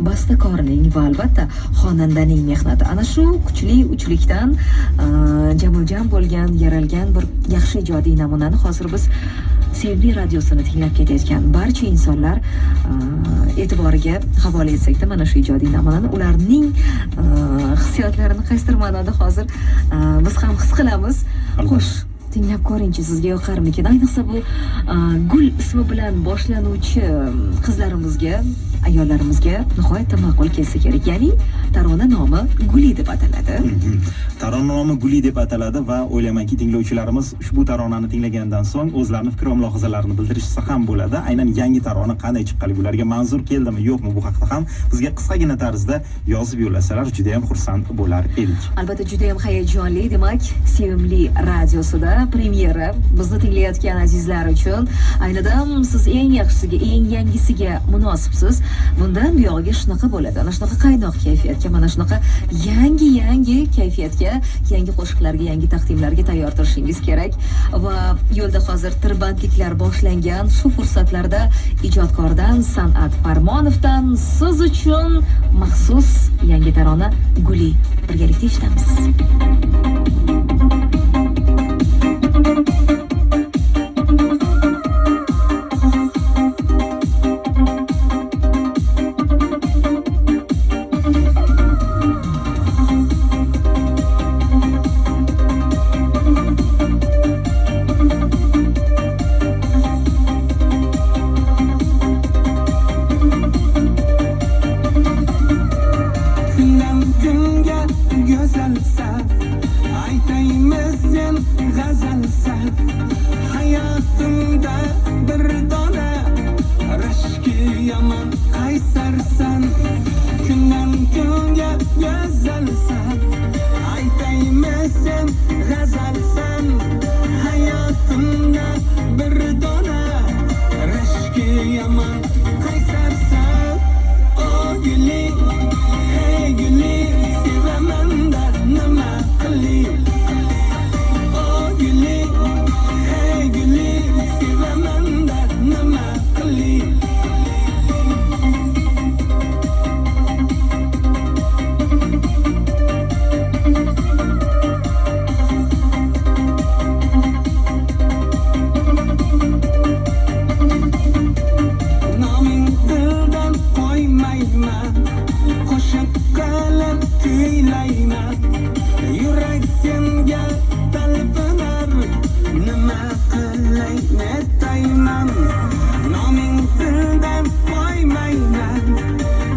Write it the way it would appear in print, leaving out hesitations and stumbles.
bastakorning va albatta xonandaning mehnati. Ana shu kuchli uchlikdan jamuljam bo'lgan, yaralgan bir yaxshi ijodiy namunani hozir biz Sevimli radiosini tinglab ketayotgan barcha insonlar e'tiboriga havola etsak-da mana shu ijodiy namunani, ularning hissiyotlarini qaysidir ma'noda hozir biz ham his qilamiz. Xo'sh, tinglab ko'ringchi, sizga yoqarmikin? Ayniqsa bu Gul ismi bilan boshlanuvchi qizlarimizga, ayollarimizga nihoyatda ma'qul kelsa kerak. Ya'ni tarona nomi Guli deb ataladi. Tarona nomi Guli deb ataladi va o'ylaymanki tinglovchilarimiz ushbu taronani tinglagandan so'ng o'zlarini fikr va mulohazalarini bildirishsa ham bo'ladi. Aynan yangi tarona qanday chiqqanligi, ularga manzur keldimi, yo'qmi, bu haqida ham bizga qisqagina tarzda yozib yo'llasalar juda ham xursand bo'lar edik. Albatta juda ham hayajonli, demak, Sevimli radiosida premyera bizni tinglayotgan azizlar uchun aynidan siz eng yaxshisiga, eng yangisiga munosibsiz. Bundan buyog'iga shunaqa bo'ladi. Ana shunaqa qaynoq kayfiyatga, mana shunaqa yangi kayfiyatga, yangi qo'shiqlarga, yangi taqdimlarga tayyor turishingiz kerak. Va yo'lda hozir tirbandliklar boshlangan shu fursatlarda ijodkordan San'at Parmonovdan siz uchun maxsus yangi tarona Guli. Birgalikda eshitamiz. Hayatımda bir dona rashki yaman qaysarsan, kundan kunga go'zalsan, aytaymisan g'azalsan. Hayatımda bir dona rashki yaman qaysarsan. O Guli, hey Guli, sevaman da nima qilay? O Guli, hey Guli, sevaman da nima qilay? Noming dildan qo'ymayman, qo'shiq qilib kuylayman.